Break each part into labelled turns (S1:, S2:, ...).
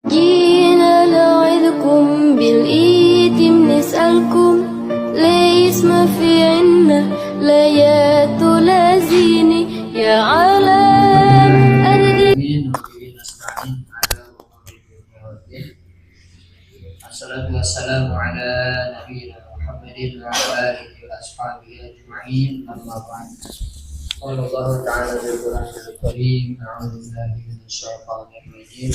S1: جينا نعظكم بالإيتم نسألكم ليس ما في عنا لا يتلازيني يا عالم أرضي.
S2: Assalatu wassalamu ala nabiyina Muhammadin wa ala alihi wa ashabihi ajma'in, amma ba'd. Qala Allah ta'ala fil Qur'anil Karim, a'udzu billahi minasy syaithanir rajim.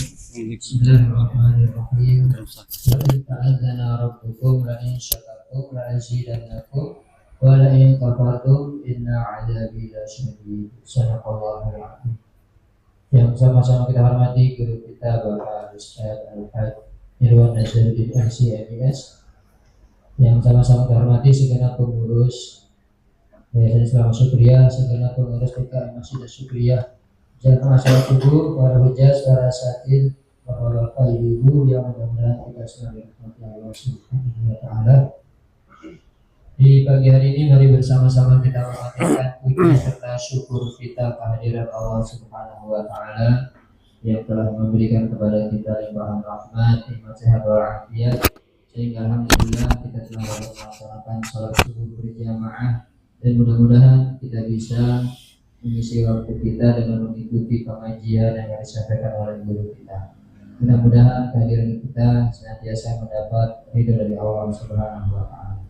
S2: Bismillahirrahmanirrahim. Wa in ta'adzana rabbukum la in syakartum la azidannakum wa la in kafartum inna 'adzabi lasyadid. Shadaqallahul 'azim. Yang sama-sama kita hormati guru kita Bapak Ustaz Al-Haj Irwan Nazarudin MCMIS, yang sama-sama terhormati segenap pengurus Yayasan Islam Syukriyah, segenap pengurus PKM Masjid Syukriyah, jamaah salat subuh, para hujjah, para asatidz, para bapak ibu yang mudah-mudahan kita semua dirahmati Allah Subhanahu wa taala. Di pagi hari ini mari bersama-sama kita memanjatkan puji serta syukur kita kehadiran Allah Subhanahu wa taala yang telah memberikan kepada kita limpahan rahmat, nikmat sehat walafiat, sehingga alhamdulillah kita telah melaksanakan salat subuh berjamaah, dan mudah-mudahan kita bisa mengisi waktu kita dengan mengikuti pengajian yang disampaikan oleh guru kita. Mudah-mudahan kehadiran kita senantiasa mendapat ridho dari Allah Subhanahu wa taala.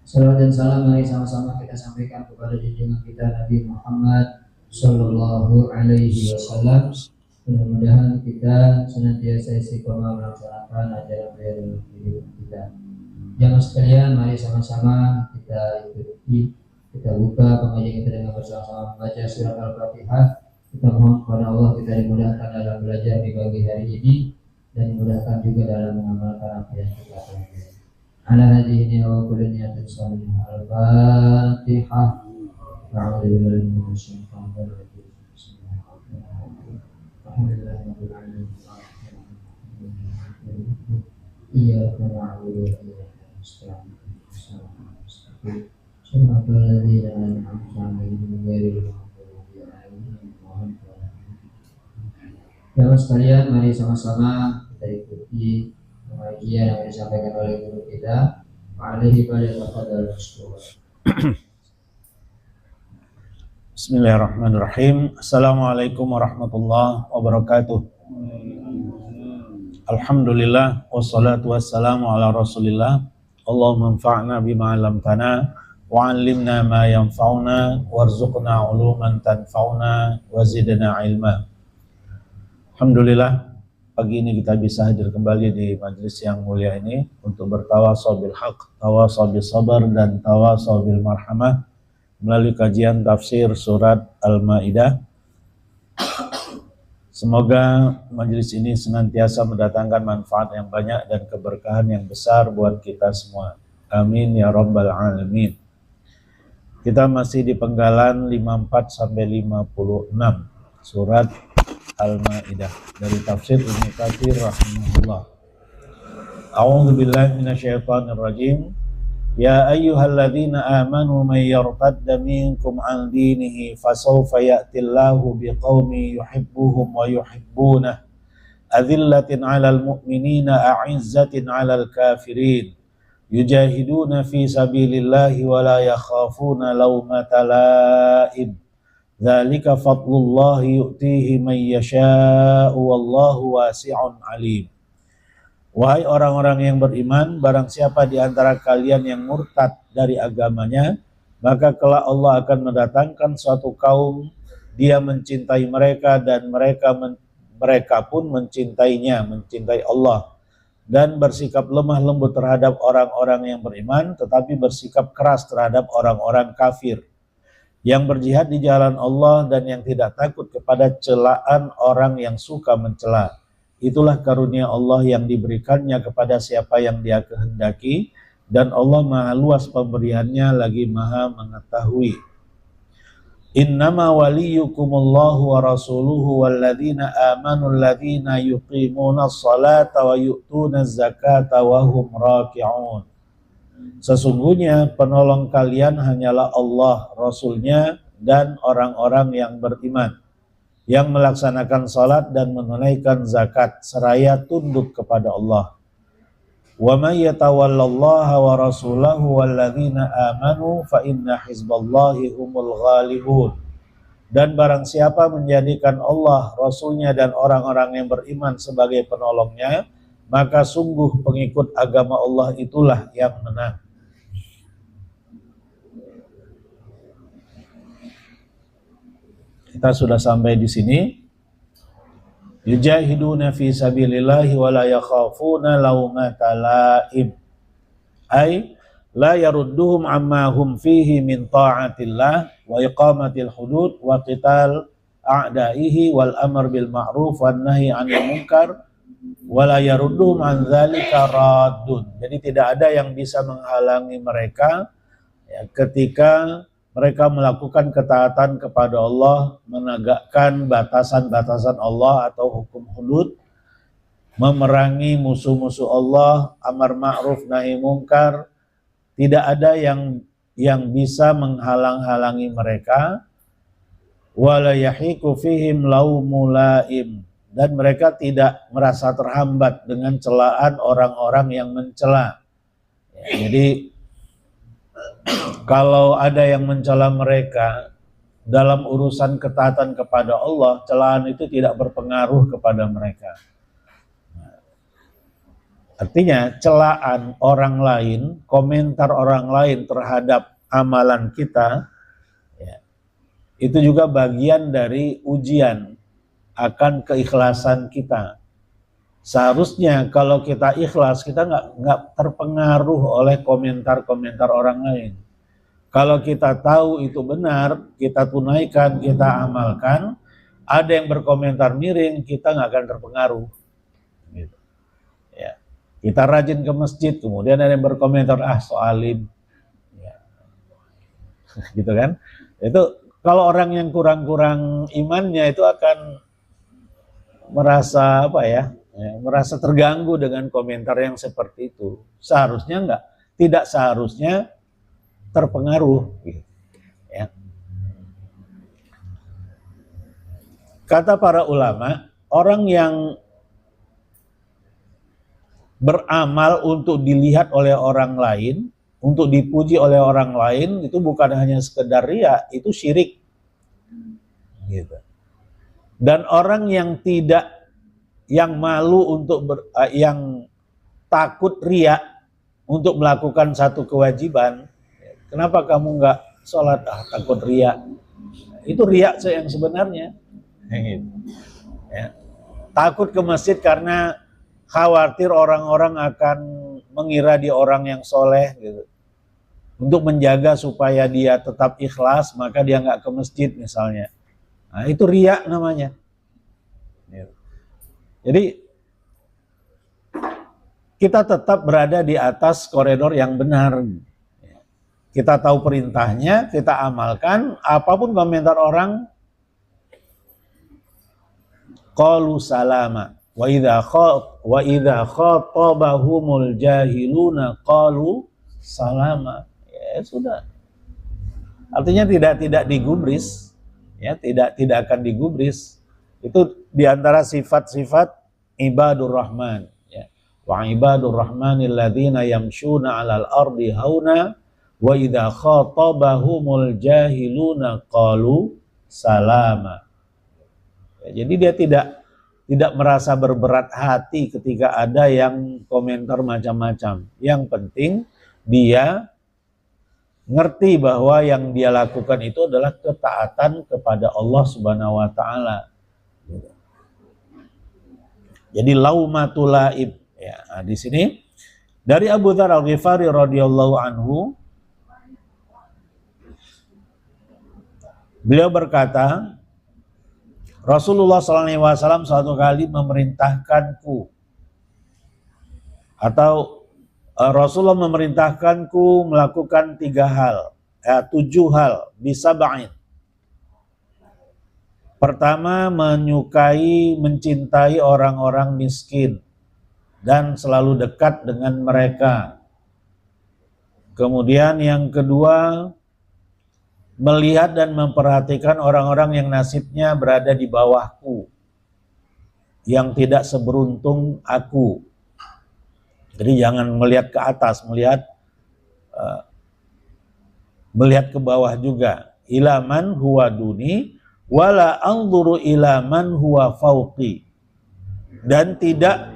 S2: Salawat dan salam mari sama-sama kita sampaikan kepada junjungan kita Nabi Muhammad Sallallahu alaihi wasallam. Mudah-mudahan kita senantiasa istiqomah melaksanakan ajaran beliau dalam hidup kita. Jamaah sekalian, mari sama-sama kita ikuti, kita buka pengajian kita dengan bersama-sama membaca surat Al-Fatihah. Kita mohon kepada Allah kita dimudahkan dalam belajar di pagi hari ini, dan dimudahkan juga dalam mengamalkan apa yang kita pelajari. Ala hadhihi wa kulli niyatin salihah. Al-Fatihah. أعوذ بالله من الشيطان الرجيم. بسم الله الرحمن الرحيم. الحمد لله رب العالمين. إياك نعبد وإياك نستعين. صراط الذين أنعمت عليهم غير المغضوب عليهم ولا الضالين. Jamaah sekalian, mari sama-sama kita ikuti pengajian yang disampaikan oleh guru kita. Alaihi falyatafadhal mashkur.
S3: Bismillahirrahmanirrahim. Assalamualaikum warahmatullahi wabarakatuh. Alhamdulillah wassalatu wassalamu ala Rasulillah. Allahumma anfa'na bima 'allamtana wa 'allimna ma yanfa'una warzuqna 'uluman tanfa'una wa zidna 'ilma. Alhamdulillah, pagi ini kita bisa hadir kembali di majelis yang mulia ini untuk bertawasau bil haq, tawasau bis sabar, dan tawasau bil marhamah melalui kajian tafsir surat Al-Maidah. Semoga majelis ini senantiasa mendatangkan manfaat yang banyak dan keberkahan yang besar buat kita semua. Amin ya rabbal alamin. Kita masih di penggalan 54 sampai 56 surat Al-Maidah dari tafsir Ibnu Katsir rahimahullah. A'udzu billahi minasyaitonir rajim. Ya ayyuhalladzina amanu man yartadda minkum an dinihi fasawfa ya'tillahu biqaumin yuhibbuhum wa yuhibbunah adzillatin 'alal mu'minina a'izzatin 'alal kafirin yujahiduna fi sabilillahi wa la yakhafuna lawmata la'im dzalika fadlullahi yu'tihi man yasha'u wallahu wasi'un 'alim. Wahai orang-orang yang beriman, barang siapa di antara kalian yang murtad dari agamanya, maka kelak Allah akan mendatangkan suatu kaum, dia mencintai mereka dan mereka pun mencintainya, mencintai Allah, dan bersikap lemah lembut terhadap orang-orang yang beriman, tetapi bersikap keras terhadap orang-orang kafir, yang berjihad di jalan Allah dan yang tidak takut kepada celaan orang yang suka mencela. Itulah karunia Allah yang diberikannya kepada siapa yang Dia kehendaki, dan Allah maha luas pemberiannya lagi maha mengetahui. Innama waliyukumullahu wa rasuluhu walladzina amanu alladzina yuqimuna sholata wa yu'tuna zakata wa hum raki'un. Sesungguhnya penolong kalian hanyalah Allah, Rasulnya, dan orang-orang yang beriman, yang melaksanakan salat dan menunaikan zakat seraya tunduk kepada Allah. Wa may yatawallallaha wa rasulahu walladzina amanu fa inna hizballahi humul ghalibun. Dan barang siapa menjadikan Allah, Rasulnya dan orang-orang yang beriman sebagai penolongnya, maka sungguh pengikut agama Allah itulah yang menang. Kita sudah sampai di sini. Yujahiduna fi sabilillahi wa la yakhafuna laumata laim. Ay la yarudduhum amma hum fihi min ta'atillah wa iqamatil hudud wa qital a'daihi wal amr bil ma'ruf wan nahi 'anil munkar wa la yarudduhum an dzalika raddun. Jadi tidak ada yang bisa menghalangi mereka ya, ketika mereka melakukan ketaatan kepada Allah, menegakkan batasan-batasan Allah atau hukum hudud, memerangi musuh-musuh Allah, amar ma'ruf nahi mungkar. Tidak ada yang bisa menghalang-halangi mereka. Wala yahiqu fihim laumulaim, dan mereka tidak merasa terhambat dengan celaan orang-orang yang mencela. Ya, jadi kalau ada yang mencela mereka dalam urusan ketaatan kepada Allah, celaan itu tidak berpengaruh kepada mereka. Artinya celaan orang lain, komentar orang lain terhadap amalan kita, ya, itu juga bagian dari ujian akan keikhlasan kita. Seharusnya kalau kita ikhlas, kita nggak terpengaruh oleh komentar-komentar orang lain. Kalau kita tahu itu benar, kita tunaikan, kita amalkan. Ada yang berkomentar miring, kita nggak akan terpengaruh. Gitu. Ya. Kita rajin ke masjid, kemudian ada yang berkomentar, soalim. Ya. Gitu kan? Itu kalau orang yang kurang-kurang imannya itu akan merasa merasa terganggu dengan komentar yang seperti itu. Seharusnya tidak seharusnya terpengaruh. Ya. Kata para ulama, orang yang beramal untuk dilihat oleh orang lain, untuk dipuji oleh orang lain, itu bukan hanya sekedar riya, itu syirik. Gitu. Dan orang yang yang malu yang takut riya untuk melakukan satu kewajiban, kenapa kamu nggak sholat? Takut riya. Itu riya yang sebenarnya. Gitu. Ya. Takut ke masjid karena khawatir orang-orang akan mengira dia orang yang soleh, gitu. Untuk menjaga supaya dia tetap ikhlas, maka dia nggak ke masjid misalnya. Nah, itu riya namanya. Jadi kita tetap berada di atas koridor yang benar. Kita tahu perintahnya, kita amalkan. Apapun komentar orang, qalu salama. Wa idza khatabahumul jahiluna qalu salama. Ya sudah. Artinya tidak digubris, ya, tidak akan digubris. Itu diantara sifat-sifat ibadur rahman, ya. Wa ibadur rahmanil ladzina yamshuna 'alal ardi hauna wa idza khatabahumul jahiluna qalu salama. Ya, jadi dia tidak merasa berberat hati ketika ada yang komentar macam-macam. Yang penting dia ngerti bahwa yang dia lakukan itu adalah ketaatan kepada Allah Subhanahu wa taala. Jadi laumatul laib, ya. Nah, di sini dari Abu Dzar Al-Ghifari radhiyallahu anhu, beliau berkata, Rasulullah SAW suatu kali memerintahkanku, atau Rasulullah memerintahkanku melakukan 7 hal, bisa ba'in. Pertama, mencintai orang-orang miskin dan selalu dekat dengan mereka. Kemudian yang kedua, melihat dan memperhatikan orang-orang yang nasibnya berada di bawahku, yang tidak seberuntung aku. Jadi jangan melihat ke atas, melihat ke bawah juga. Ilaman huwa duni wala anzuru ilaman huwa fauqi. Dan tidak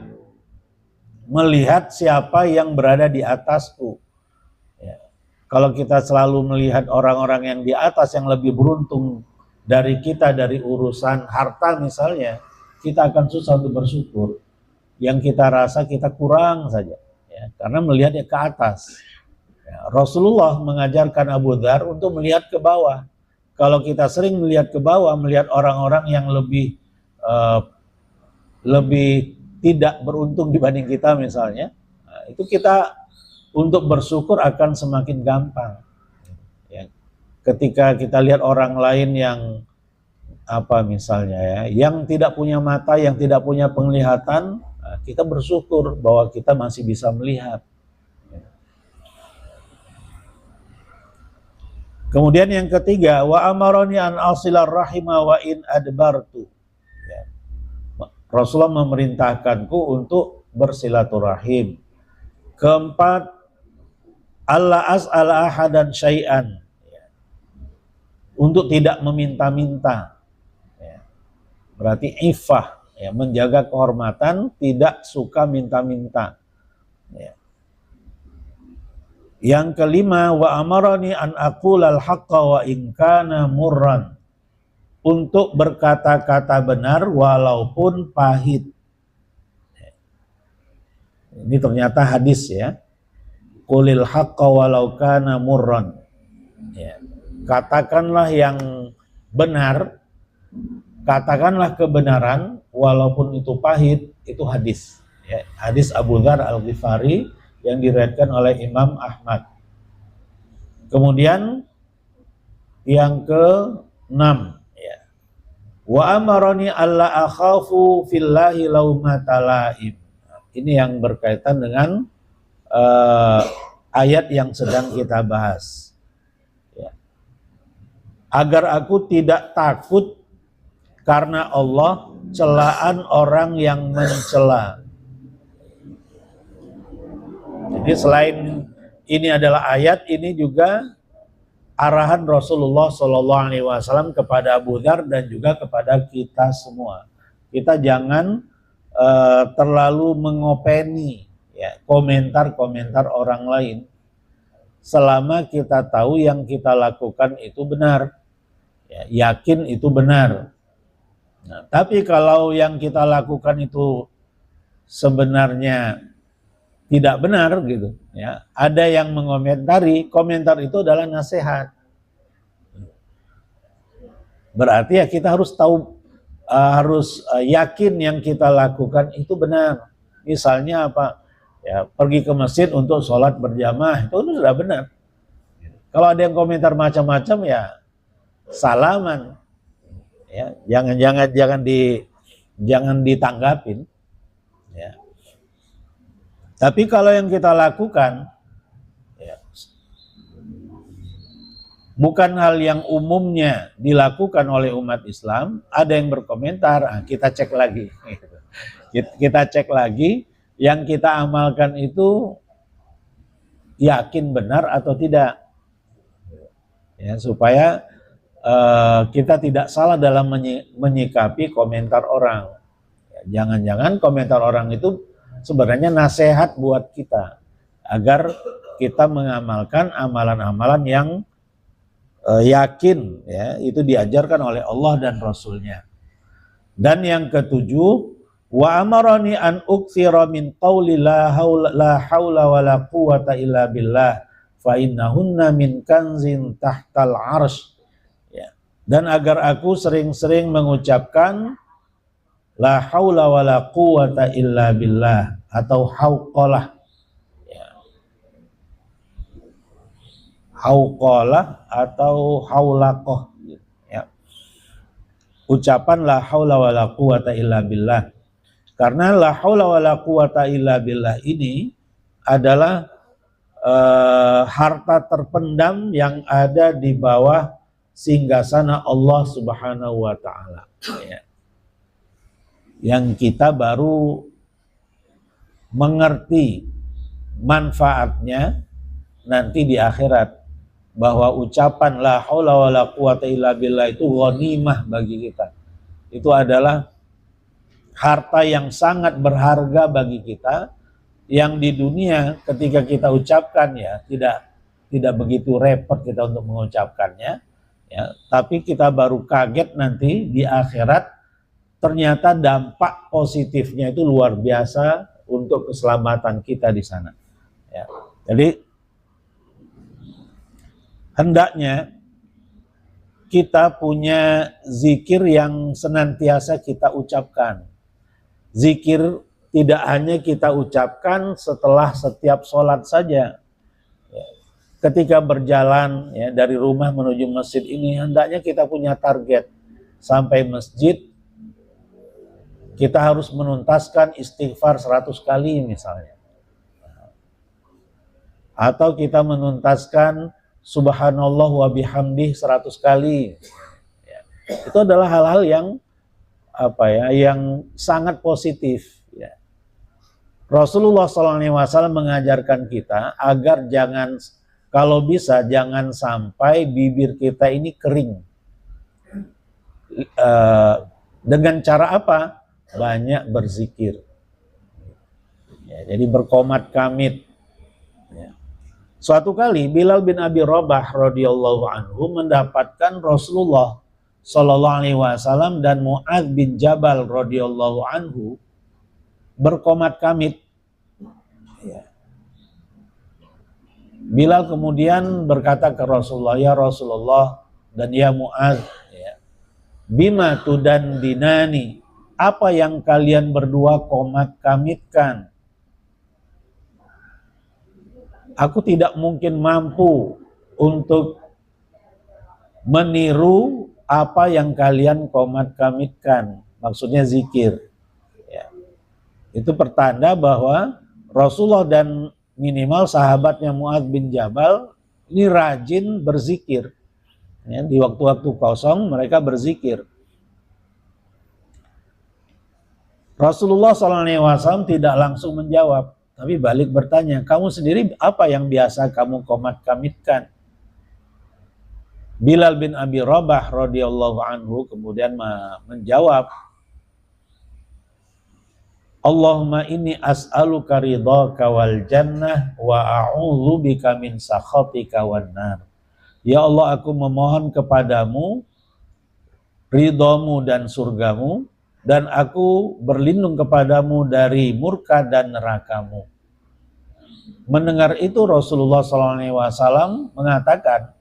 S3: melihat siapa yang berada di atasku. Ya. Kalau kita selalu melihat orang-orang yang di atas yang lebih beruntung dari kita dari urusan harta misalnya, kita akan susah untuk bersyukur. Yang kita rasa kita kurang saja, ya, karena melihatnya ke atas. Ya, Rasulullah mengajarkan Abu Dzar untuk melihat ke bawah. Kalau kita sering melihat ke bawah, melihat orang-orang yang lebih tidak beruntung dibanding kita misalnya, nah, itu kita untuk bersyukur akan semakin gampang. Ya, ketika kita lihat orang lain yang misalnya ya, yang tidak punya mata, yang tidak punya penglihatan, kita bersyukur bahwa kita masih bisa melihat. Kemudian yang ketiga, wa amaroni an asilar rahima wa in adbartu. Ya. Rasulullah memerintahkanku untuk bersilaturahim. Keempat, alla as'ala ahadan syai'an. Ya. Untuk tidak meminta-minta. Ya. Berarti iffah. Ya, menjaga kehormatan, tidak suka minta-minta. Ya. Yang kelima, wa amarani an aqulal haqqa wa in kana murran. Untuk berkata-kata benar walaupun pahit. Ini ternyata hadis ya. Qulil haqqa walau kana murran. Ya. Katakanlah yang benar, katakanlah kebenaran walaupun itu pahit, itu hadis. Ya, hadis Abu Dzar Al-Ghifari yang diriwayatkan oleh Imam Ahmad. Kemudian yang ke-6, ya. Wa amarani alla akhafu fillahi laumata laim. Ini yang berkaitan dengan ayat yang sedang kita bahas. Ya. Agar aku tidak takut karena Allah celaan orang yang mencela. Jadi selain ini adalah ayat, ini juga arahan Rasulullah SAW kepada Abu Dzar dan juga kepada kita semua. Kita jangan terlalu mengopeni ya, komentar-komentar orang lain. Selama kita tahu yang kita lakukan itu benar, ya, yakin itu benar. Nah, tapi kalau yang kita lakukan itu sebenarnya tidak benar gitu, ya, ada yang mengomentari, komentar itu adalah nasihat. Berarti ya kita harus tahu, yakin yang kita lakukan itu benar. Misalnya apa? Ya, pergi ke masjid untuk sholat berjamaah itu sudah benar. Kalau ada yang komentar macam-macam ya salaman. Ya, jangan ditanggapin. Ya. Tapi kalau yang kita lakukan ya, bukan hal yang umumnya dilakukan oleh umat Islam, ada yang berkomentar, kita cek lagi. Kita cek lagi yang kita amalkan itu yakin benar atau tidak. Ya, supaya kita tidak salah dalam menyikapi komentar orang. Jangan-jangan komentar orang itu sebenarnya nasihat buat kita agar kita mengamalkan amalan-amalan yang yakin, ya, itu diajarkan oleh Allah dan Rasulnya. Dan yang ketujuh, wa amarani an uktsira min qauli la haula wala quwata illa billah fa innahunna min kanzin tahtal arsy. Dan agar aku sering-sering mengucapkan la haula wala quwata illa billah atau hauqalah. Ya. Hauqalah atau haulaqah. Ya. Ucapan la haula wala quwata illa billah. Karena la haula wala quwata illa billah ini adalah harta terpendam yang ada di bawah singgasana Allah Subhanahu wa taala. Ya. Yang kita baru mengerti manfaatnya nanti di akhirat, bahwa ucapan la haula wala quwata illa billah itu ghanimah bagi kita. Itu adalah harta yang sangat berharga bagi kita, yang di dunia ketika kita ucapkan ya tidak begitu repot kita untuk mengucapkannya ya, tapi kita baru kaget nanti di akhirat ternyata dampak positifnya itu luar biasa untuk keselamatan kita di sana ya. Jadi hendaknya kita punya zikir yang senantiasa kita ucapkan. Zikir tidak hanya kita ucapkan setelah setiap sholat saja. Ketika berjalan ya, dari rumah menuju masjid ini, hendaknya kita punya target. Sampai masjid, kita harus menuntaskan istighfar 100 kali misalnya. Atau kita menuntaskan subhanallah wa bihamdih 100 kali. Ya. Itu adalah hal-hal yang yang sangat positif. Ya. Rasulullah SAW mengajarkan kita agar kalau bisa jangan sampai bibir kita ini kering. Dengan cara apa? Banyak berzikir. Ya, jadi berqomat kamit. Ya. Suatu kali Bilal bin Abi Rabah radhiyallahu anhu mendapatkan Rasulullah sallallahu alaihi wasallam dan Mu'adz bin Jabal radhiyallahu anhu berqomat kamit. Ya. Bilal kemudian berkata ke Rasulullah, ya Rasulullah dan ya Mu'adz, ya, bima tudandinani, apa yang kalian berdua qomat kamitkan? Aku tidak mungkin mampu untuk meniru apa yang kalian qomat kamitkan. Maksudnya zikir. Ya. Itu pertanda bahwa Rasulullah dan minimal sahabatnya Mu'adz bin Jabal ini rajin berzikir. Ya, di waktu-waktu kosong mereka berzikir. Rasulullah SAW tidak langsung menjawab, tapi balik bertanya, kamu sendiri apa yang biasa kamu qomat kamitkan? Bilal bin Abi Rabah radhiyallahu anhu kemudian menjawab, Allahumma inni as'aluka ridhaka wal jannah wa a'udzu bika min sakhatika wan nar. Ya Allah, aku memohon kepadamu ridhamu dan surgamu, dan aku berlindung kepadamu dari murka dan nerakamu. Mendengar itu Rasulullah SAW mengatakan,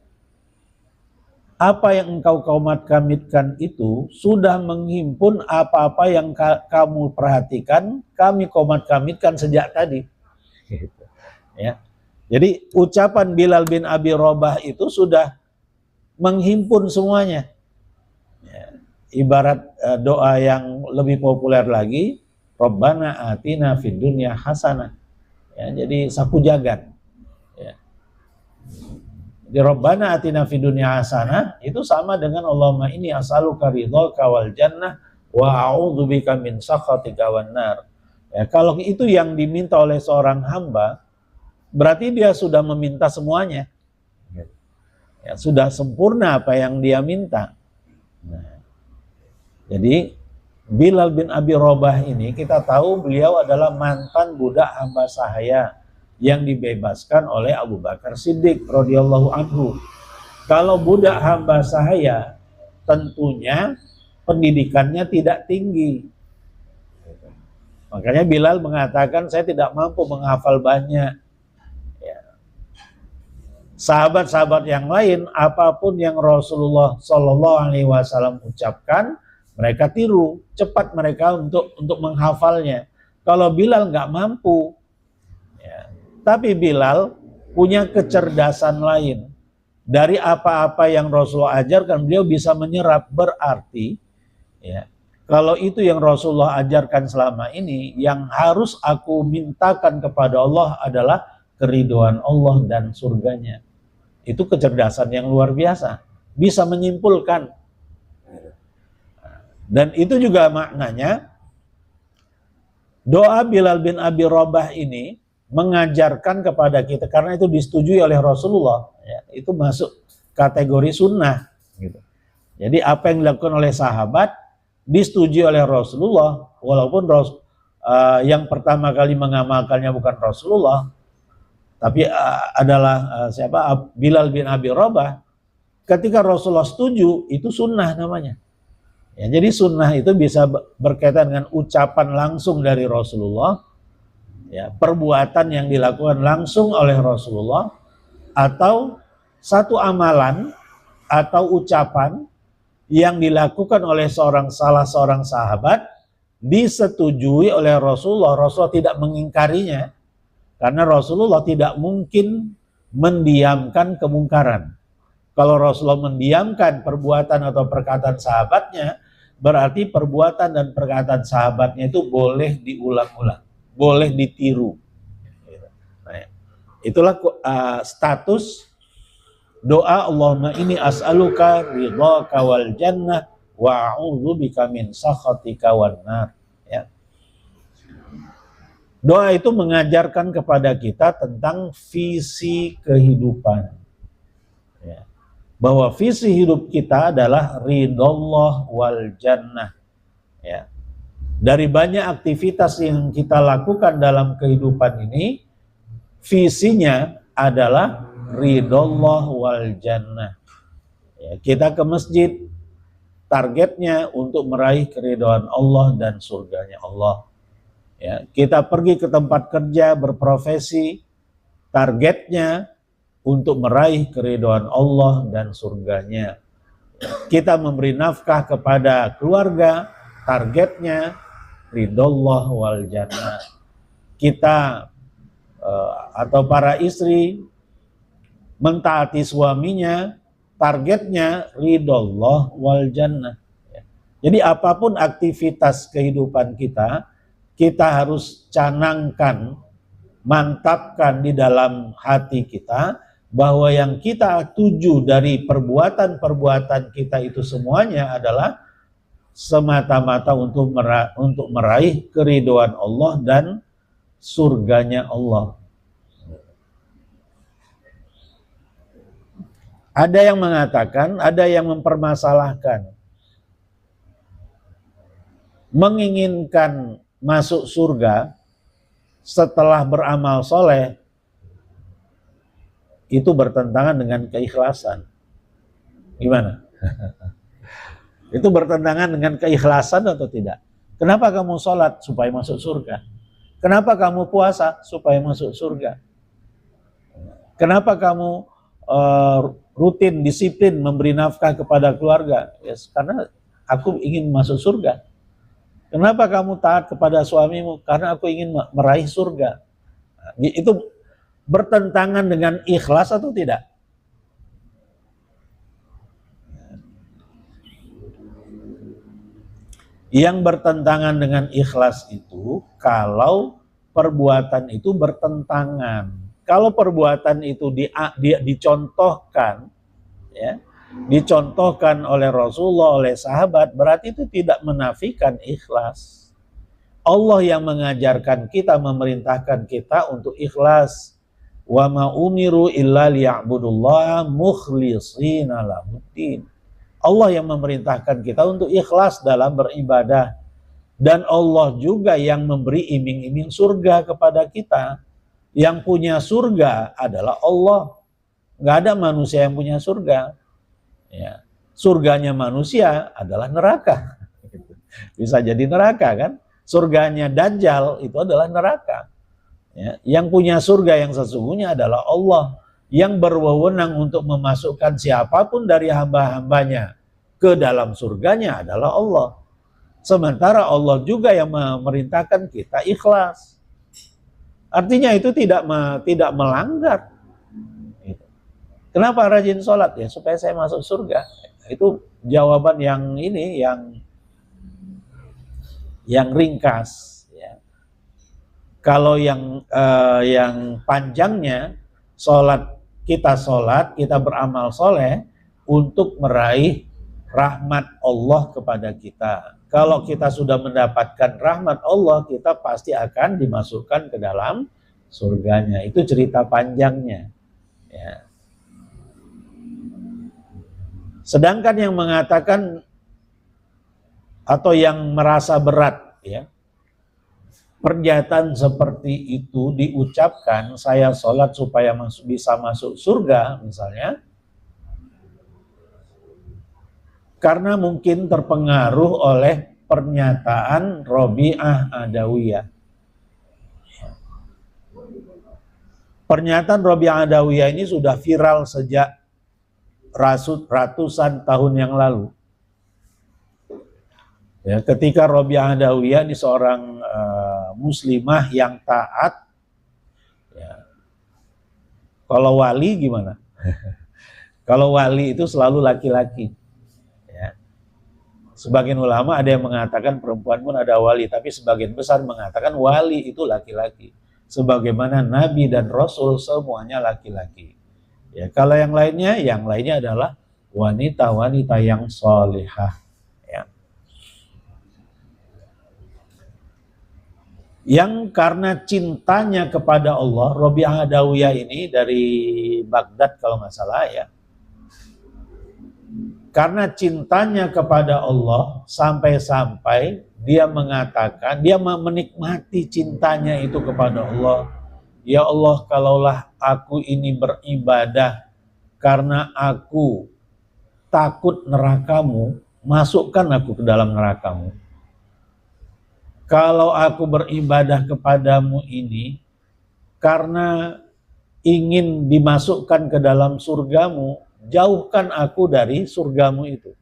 S3: apa yang engkau qomat kamitkan itu sudah menghimpun apa-apa yang kamu perhatikan, kami qomat kamitkan sejak tadi. Gitu. Ya. Jadi ucapan Bilal bin Abi Rabah itu sudah menghimpun semuanya. Ya. Ibarat doa yang lebih populer lagi, Rabbana atina fid dunya hasanah. Ya, jadi sapu jagat. Ya. Di Rabbana atina fid dunya hasanah itu sama dengan Allahumma inni as'aluka ridhaka wal jannah wa a'udzubika min sakhatika wan nar. Ya, kalau itu yang diminta oleh seorang hamba, berarti dia sudah meminta semuanya. Ya, sudah sempurna apa yang dia minta. Nah, jadi Bilal bin Abi Rabah ini kita tahu beliau adalah mantan budak hamba sahaya yang dibebaskan oleh Abu Bakar Siddiq radhiyallahu anhu. Kalau budak hamba sahaya tentunya pendidikannya tidak tinggi. Makanya Bilal mengatakan saya tidak mampu menghafal banyak. Ya. Sahabat-sahabat yang lain apapun yang Rasulullah SAW ucapkan mereka tiru, cepat mereka untuk menghafalnya. Kalau Bilal nggak mampu. Ya. Tapi Bilal punya kecerdasan lain. Dari apa-apa yang Rasulullah ajarkan, beliau bisa menyerap. Berarti, ya, kalau itu yang Rasulullah ajarkan selama ini, yang harus aku mintakan kepada Allah adalah keridhaan Allah dan surganya. Itu kecerdasan yang luar biasa. bisa menyimpulkan. Dan itu juga maknanya doa Bilal bin Abi Rabah ini mengajarkan kepada kita, karena itu disetujui oleh Rasulullah, ya, itu masuk kategori sunnah gitu. Jadi apa yang dilakukan oleh sahabat disetujui oleh Rasulullah, walaupun yang pertama kali mengamalkannya bukan Rasulullah, tapi adalah siapa? Bilal bin Abi Rabah. Ketika Rasulullah setuju, itu sunnah namanya. Ya, jadi sunnah itu bisa berkaitan dengan ucapan langsung dari Rasulullah, ya, perbuatan yang dilakukan langsung oleh Rasulullah, atau satu amalan atau ucapan yang dilakukan oleh salah seorang sahabat disetujui oleh Rasulullah. Rasulullah tidak mengingkarinya, karena Rasulullah tidak mungkin mendiamkan kemungkaran. Kalau Rasulullah mendiamkan perbuatan atau perkataan sahabatnya, berarti perbuatan dan perkataan sahabatnya itu boleh diulang-ulang, boleh ditiru. Nah, itulah status doa Allahumma inni as'aluka ridhaka wal jannah wa a'udzubika min sakhatika wan nar. Ya. Doa itu mengajarkan kepada kita tentang visi kehidupan. Ya. Bahwa visi hidup kita adalah ridhollah wal jannah. Ya. Dari banyak aktivitas yang kita lakukan dalam kehidupan ini, visinya adalah ridhollah wal jannah. Ya, kita ke masjid, targetnya untuk meraih keridhaan Allah dan surganya Allah. Ya, kita pergi ke tempat kerja, berprofesi, targetnya untuk meraih keridhaan Allah dan surganya. Kita memberi nafkah kepada keluarga, targetnya ridhollah wal jannah. Kita atau para istri mentaati suaminya, targetnya ridhollah wal jannah. Jadi apapun aktivitas kehidupan kita, kita harus canangkan, mantapkan di dalam hati kita, bahwa yang kita tuju dari perbuatan-perbuatan kita itu semuanya adalah semata-mata untuk meraih keridhaan Allah dan surganya Allah. Ada yang mengatakan, ada yang mempermasalahkan, menginginkan masuk surga setelah beramal soleh itu bertentangan dengan keikhlasan. Gimana? Itu bertentangan dengan keikhlasan atau tidak? Kenapa kamu sholat? Supaya masuk surga. Kenapa kamu puasa? Supaya masuk surga. Kenapa kamu rutin, disiplin, memberi nafkah kepada keluarga? Yes, karena aku ingin masuk surga. Kenapa kamu taat kepada suamimu? Karena aku ingin meraih surga. Itu bertentangan dengan ikhlas atau tidak? Yang bertentangan dengan ikhlas itu kalau perbuatan itu bertentangan. Kalau perbuatan itu dicontohkan, ya, dicontohkan oleh Rasulullah, oleh sahabat, berarti itu tidak menafikan ikhlas. Allah yang mengajarkan kita, memerintahkan kita untuk ikhlas. Wa ma umiru illa liya'budullaha mukhlishina lahuddin. Allah yang memerintahkan kita untuk ikhlas dalam beribadah. Dan Allah juga yang memberi iming-iming surga kepada kita. Yang punya surga adalah Allah. Nggak ada manusia yang punya surga. Ya. Surganya manusia adalah neraka. Bisa jadi neraka kan? Surganya Dajjal itu adalah neraka. Ya, yang punya surga yang sesungguhnya adalah Allah, yang berwenang untuk memasukkan siapapun dari hamba-hambanya ke dalam surganya adalah Allah. Sementara Allah juga yang memerintahkan kita ikhlas. Artinya itu tidak melanggar. Kenapa rajin sholat? Ya supaya saya masuk surga. Itu jawaban yang ini, yang ringkas. Kalau yang panjangnya, kita beramal soleh, untuk meraih rahmat Allah kepada kita. Kalau kita sudah mendapatkan rahmat Allah, kita pasti akan dimasukkan ke dalam surganya. Itu cerita panjangnya. Ya. Sedangkan yang mengatakan atau yang merasa berat, ya, pernyataan seperti itu diucapkan, saya sholat supaya bisa masuk surga misalnya, karena mungkin terpengaruh oleh pernyataan Robi'ah Adawiyah. Pernyataan Robi'ah Adawiyah ini sudah viral sejak ratusan tahun yang lalu. Ya, ketika Robi'ah Adawiyah ini seorang muslimah yang taat. Ya. Kalau wali gimana? Kalau wali itu selalu laki-laki. Ya. Sebagian ulama ada yang mengatakan perempuan pun ada wali, tapi sebagian besar mengatakan wali itu laki-laki. Sebagaimana Nabi dan Rasul semuanya laki-laki. Ya, kalau yang lainnya adalah wanita-wanita yang solihah. Ya. Yang karena cintanya kepada Allah, Robi'ah Adawiyah ini dari Baghdad kalau nggak salah ya. Karena cintanya kepada Allah sampai-sampai dia mengatakan, dia menikmati cintanya itu kepada Allah. Ya Allah, kalaulah aku ini beribadah karena aku takut nerakamu, masukkan aku ke dalam nerakamu. Kalau aku beribadah kepadamu ini karena ingin dimasukkan ke dalam surgamu, jauhkan aku dari surgamu itu.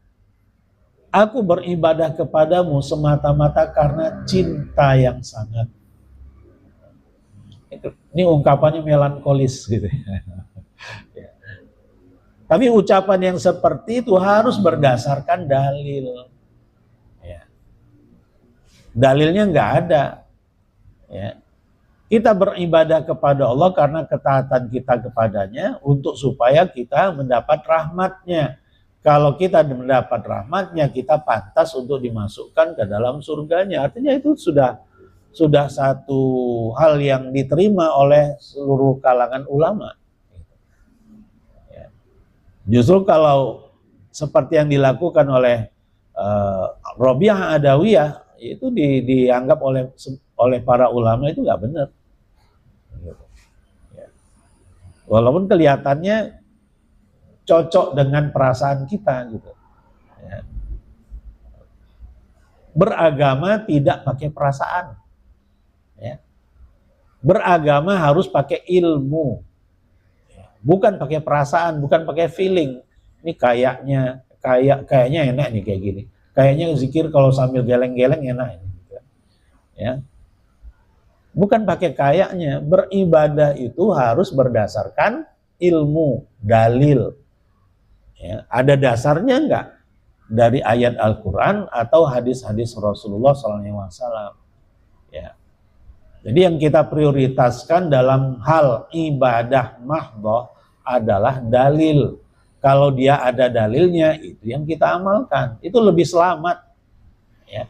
S3: Aku beribadah kepadamu semata-mata karena cinta yang sangat. Ini ungkapannya melankolis gitu. Ya. Tapi ucapan yang seperti itu harus berdasarkan dalil. Ya. Dalilnya nggak ada. Ya. Kita beribadah kepada Allah karena ketaatan kita kepadanya untuk supaya kita mendapat rahmatnya. Kalau kita mendapat rahmatnya, kita pantas untuk dimasukkan ke dalam surganya. Artinya itu sudah satu hal yang diterima oleh seluruh kalangan ulama. Justru kalau seperti yang dilakukan oleh Robi'ah Adawiyah, itu dianggap oleh para ulama itu nggak benar. Walaupun kelihatannya cocok dengan perasaan kita gitu. Beragama tidak pakai perasaan. Ya. Beragama harus pakai ilmu, bukan pakai perasaan, bukan pakai feeling. Ini kayaknya enak nih kayak gini. Kayaknya zikir kalau sambil geleng-geleng enak ini. Ya. Bukan pakai kayaknya. Beribadah itu harus berdasarkan ilmu, dalil. Ya. Ada dasarnya enggak? Dari ayat Al-Quran atau hadis-hadis Rasulullah SAW. Ya. Jadi yang kita prioritaskan dalam hal ibadah mahdhah adalah dalil. Kalau dia ada dalilnya, itu yang kita amalkan. Itu lebih selamat. Ya.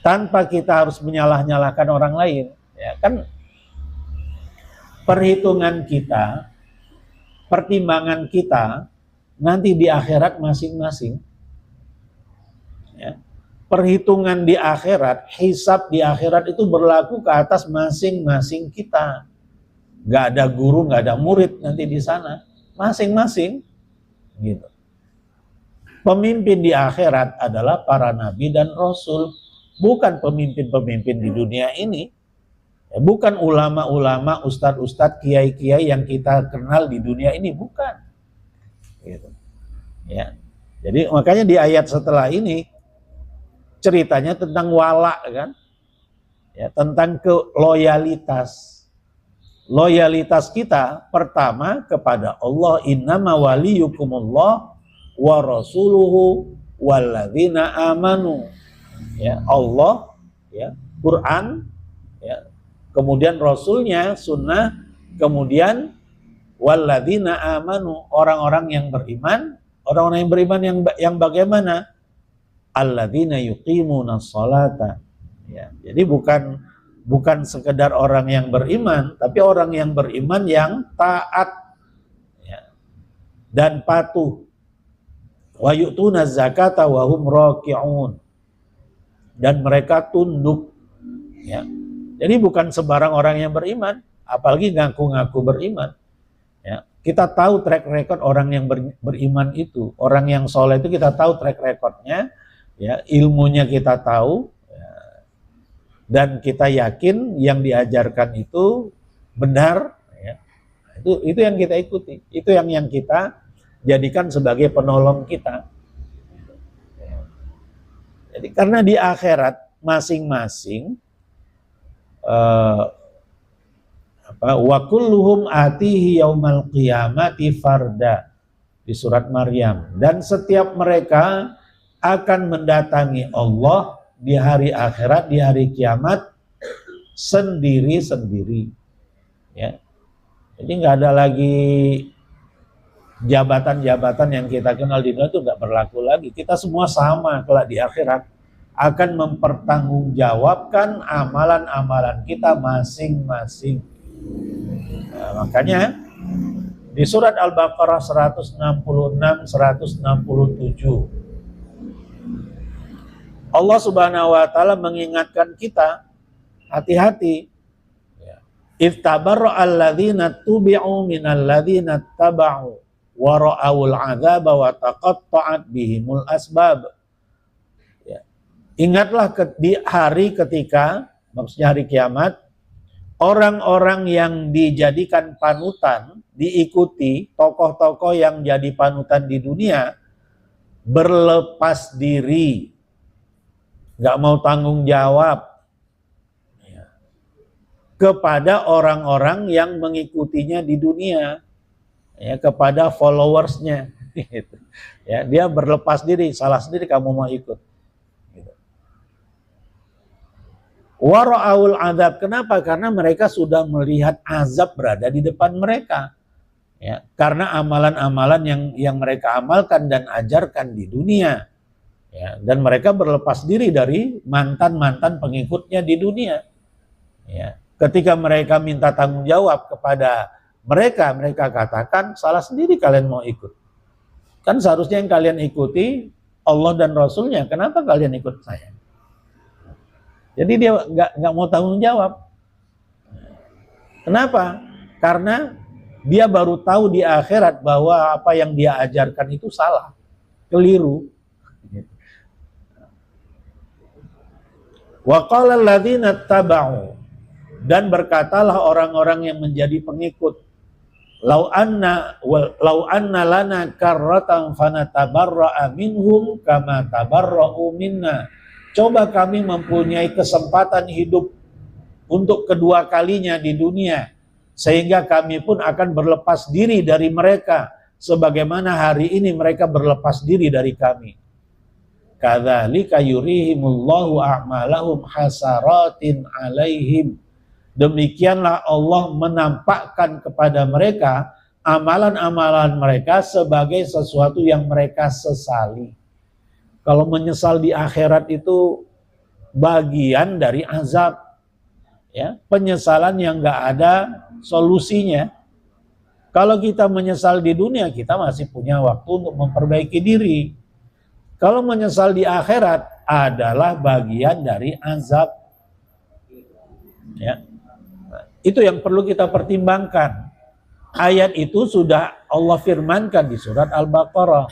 S3: Tanpa kita harus menyalah-nyalahkan orang lain. Ya, kan perhitungan kita, pertimbangan kita, nanti di akhirat masing-masing. Ya. Perhitungan di akhirat, hisab di akhirat itu berlaku ke atas masing-masing kita. Gak ada guru, gak ada murid nanti di sana. Masing-masing. Gitu. Pemimpin di akhirat adalah para nabi dan rasul. Bukan pemimpin-pemimpin di dunia ini. Bukan ulama-ulama, ustadz-ustadz, kiai-kiai yang kita kenal di dunia ini. Bukan. Gitu. Ya. Jadi makanya di ayat setelah ini, ceritanya tentang wala kan, ya, tentang loyalitas kita pertama kepada Allah. Innama waliyukumullah wa rasuluhu walladzina amanu. Ya, Allah, ya, Quran, ya, kemudian Rasulnya, sunnah, kemudian walladzina amanu, orang-orang yang beriman, Orang-orang yang beriman yang bagaimana? Alladzina yuqimuna sholata. Ya, jadi bukan sekedar orang yang beriman, tapi orang yang beriman yang taat, ya, dan patuh. Wa yu'tuna zakata wa hum raki'un. Dan mereka tunduk. Ya. Jadi bukan sembarang orang yang beriman, apalagi ngaku-ngaku beriman. Ya. Kita tahu track record orang yang beriman itu. Orang yang soleh itu kita tahu track recordnya, ya, ilmunya kita tahu, ya, dan kita yakin yang diajarkan itu benar. Ya. Itu yang kita ikuti. Itu yang kita jadikan sebagai penolong kita. Jadi karena di akhirat masing-masing wa kulluhum atihi yaumal qiyamati farda di surat Maryam, dan setiap mereka akan mendatangi Allah di hari akhirat, di hari kiamat sendiri-sendiri, ya. Jadi nggak ada lagi jabatan-jabatan yang kita kenal di dunia itu nggak berlaku lagi. Kita semua sama kelak di akhirat, akan mempertanggungjawabkan amalan-amalan kita masing-masing. Nah, makanya di surat Al-Baqarah 166-167 Allah Subhanahu wa taala mengingatkan kita hati-hati. Idz tabarra'a alladzina tubi'u minal ladzina taba'u wa ra'awul 'adzaba wa taqatta'at bihimul asbab. Ingatlah di hari ketika, maksudnya hari kiamat, orang-orang yang dijadikan panutan, diikuti, tokoh-tokoh yang jadi panutan di dunia, berlepas diri, gak mau tanggung jawab, ya, kepada orang-orang yang mengikutinya di dunia, ya, kepada followersnya. Ya, dia berlepas diri, salah sendiri kamu mau ikut. Wara'aul azab. Kenapa? Karena mereka sudah melihat azab berada di depan mereka. Ya, karena amalan-amalan yang mereka amalkan dan ajarkan di dunia. Ya, dan mereka berlepas diri dari mantan-mantan pengikutnya di dunia. Ya, ketika mereka minta tanggung jawab kepada mereka, mereka katakan salah sendiri kalian mau ikut. Kan seharusnya yang kalian ikuti Allah dan Rasulnya. Kenapa kalian ikut saya? Jadi dia nggak mau tanggung jawab. Kenapa? Karena dia baru tahu di akhirat bahwa apa yang dia ajarkan itu salah, keliru. Wa qala alladzina taba'u, dan berkatalah orang-orang yang menjadi pengikut, lau anna lana karratan fanatabarra'a minhum kama tabarra'u minna. Coba kami mempunyai kesempatan hidup untuk kedua kalinya di dunia, sehingga kami pun akan berlepas diri dari mereka, sebagaimana hari ini mereka berlepas diri dari kami. Kadzalika yurihimullahu a'malahum hasaratin alaihim. Demikianlah Allah menampakkan kepada mereka amalan-amalan mereka sebagai sesuatu yang mereka sesali. Kalau menyesal di akhirat itu bagian dari azab, ya, penyesalan yang nggak ada solusinya. Kalau kita menyesal di dunia, kita masih punya waktu untuk memperbaiki diri. Kalau menyesal di akhirat adalah bagian dari azab. Ya. Itu yang perlu kita pertimbangkan. Ayat itu sudah Allah firmankan di surat Al-Baqarah.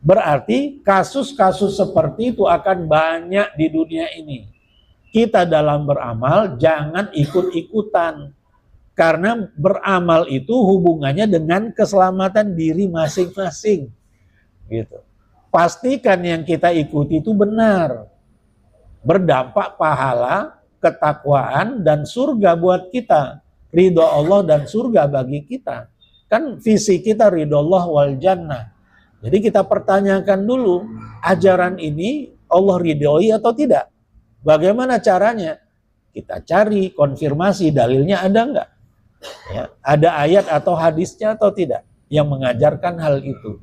S3: Berarti kasus-kasus seperti itu akan banyak di dunia ini. Kita dalam beramal jangan ikut-ikutan. Karena beramal itu hubungannya dengan keselamatan diri masing-masing. Gitu. Pastikan yang kita ikuti itu benar. Berdampak pahala, ketakwaan, dan surga buat kita. Ridho Allah dan surga bagi kita. Kan visi kita ridho Allah wal jannah. Jadi kita pertanyakan dulu, ajaran ini Allah ridhoi atau tidak? Bagaimana caranya? Kita cari konfirmasi, dalilnya ada enggak? Ya, ada ayat atau hadisnya atau tidak yang mengajarkan hal itu?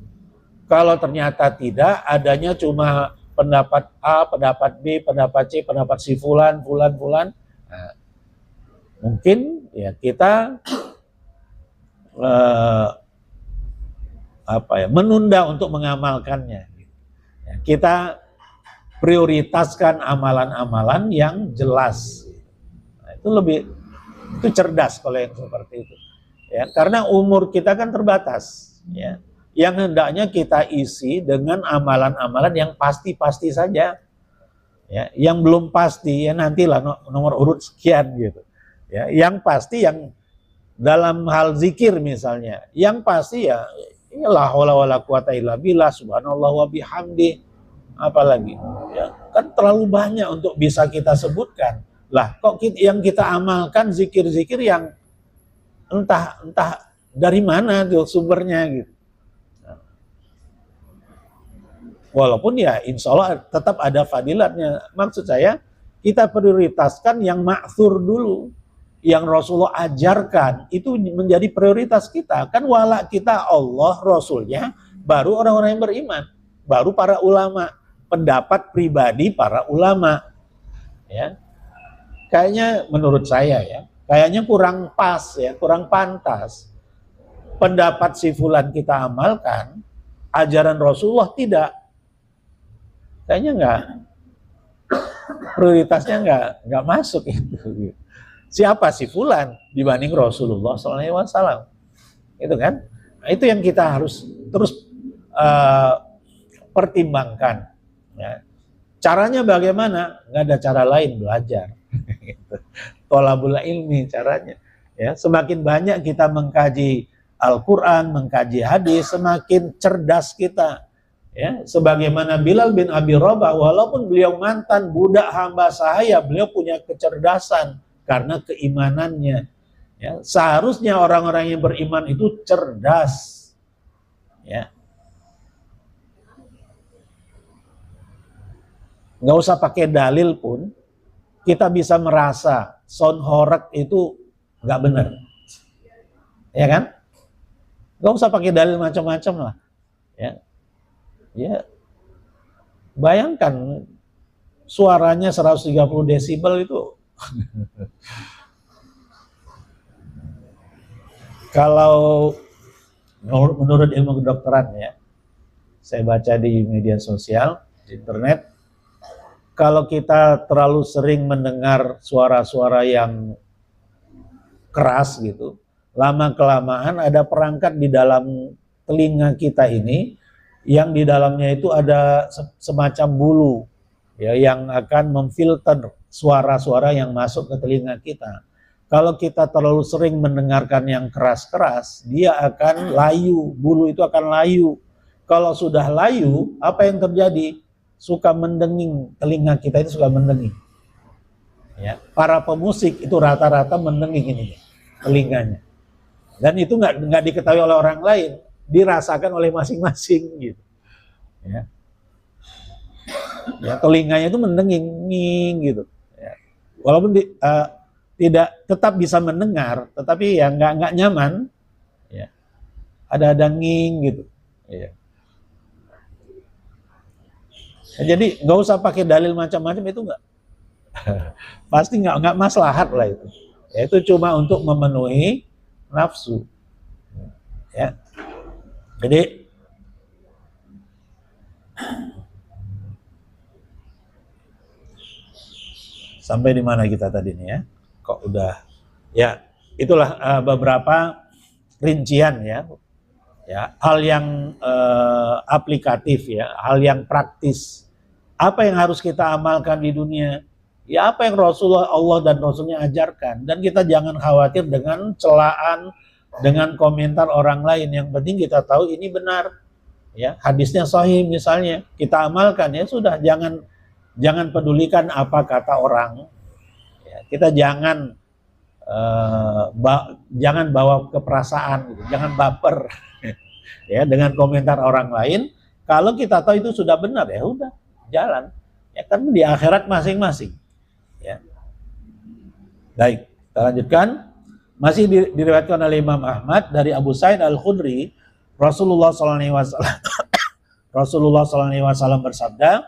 S3: Kalau ternyata tidak, adanya cuma pendapat A, pendapat B, pendapat C, pendapat si fulan, nah, mungkin ya kita menunda untuk mengamalkannya. Ya, kita prioritaskan amalan-amalan yang jelas. Nah, itu cerdas kalau yang seperti itu. Ya, karena umur kita kan terbatas. Ya, yang hendaknya kita isi dengan amalan-amalan yang pasti-pasti saja. Ya, yang belum pasti ya nantilah nomor urut sekian gitu. Ya, yang pasti yang dalam hal zikir misalnya, yang pasti ya la haula wala quwata illa billah subhanallah wa bihamdi, apalagi ya kan terlalu banyak untuk bisa kita sebutkan. Lah kok yang kita amalkan zikir-zikir yang entah dari mana tuh sumbernya gitu. Walaupun ya insya Allah tetap ada fadilatnya. Maksud saya kita prioritaskan yang ma'thur dulu, yang Rasulullah ajarkan itu menjadi prioritas kita. Kan wala kita Allah, Rasulnya, baru orang-orang yang beriman, baru para ulama, pendapat pribadi para ulama. Ya, kayaknya menurut saya ya, kayaknya kurang pas ya, kurang pantas. Pendapat si fulan kita amalkan, ajaran Rasulullah tidak. Kayaknya prioritasnya nggak masuk itu. Siapa si fulan dibanding Rasulullah SAW, itu kan? Nah, itu yang kita harus terus pertimbangkan. Ya. Caranya bagaimana? Nggak ada cara lain, belajar. Tholabul ilmi caranya. Ya, semakin banyak kita mengkaji Al-Quran, mengkaji hadis, semakin cerdas kita. Ya, sebagaimana Bilal bin Abi Rabah, walaupun beliau mantan budak hamba sahaya, beliau punya kecerdasan karena keimanannya. Ya, seharusnya orang-orang yang beriman itu cerdas. Ya. Nggak usah pakai dalil pun, kita bisa merasa sound horeg itu nggak benar. Ya kan? Nggak usah pakai dalil macam-macam lah. Ya. Ya, bayangkan suaranya 130 desibel itu. Kalau menurut ilmu kedokteran ya, saya baca di media sosial, di internet, kalau kita terlalu sering mendengar suara-suara yang keras gitu, lama-kelamaan ada perangkat di dalam telinga kita ini, yang di dalamnya itu ada semacam bulu ya yang akan memfilter suara-suara yang masuk ke telinga kita. Kalau kita terlalu sering mendengarkan yang keras-keras, dia akan layu, bulu itu akan layu. Kalau sudah layu, apa yang terjadi? Suka mendenging, telinga kita itu suka mendenging. Ya, para pemusik itu rata-rata mendenging ini telinganya. Dan itu nggak diketahui oleh orang lain, dirasakan oleh masing-masing gitu. Ya. Ya, telinganya itu mendenging gitu. Ya. Walaupun tidak tetap bisa mendengar, tetapi ya nggak nyaman. Ya. Ada nging gitu. Ya. Ya, jadi nggak usah pakai dalil macam-macam itu nggak. Pasti nggak maslahat lah itu. Ya, itu cuma untuk memenuhi nafsu. Ya. Jadi sampai di mana kita tadi nih ya? Kok udah? Ya, itulah beberapa rincian ya. Ya, hal yang aplikatif ya, hal yang praktis. Apa yang harus kita amalkan di dunia? Ya apa yang Rasulullah Allah dan Rasulnya ajarkan. Dan kita jangan khawatir dengan celaan, dengan komentar orang lain. Yang penting kita tahu ini benar. Ya, hadisnya sahih misalnya, kita amalkan ya sudah, jangan pedulikan apa kata orang. Ya, kita jangan bawa ke perasaan, gitu. Jangan baper ya dengan komentar orang lain. Kalau kita tahu itu sudah benar ya udah jalan. Ya kan di akhirat masing-masing. Ya. Baik, kita lanjutkan. Masih diriwayatkan oleh Imam Ahmad dari Abu Sa'id Al-Khudri, Rasulullah SAW Rasulullah SAW bersabda,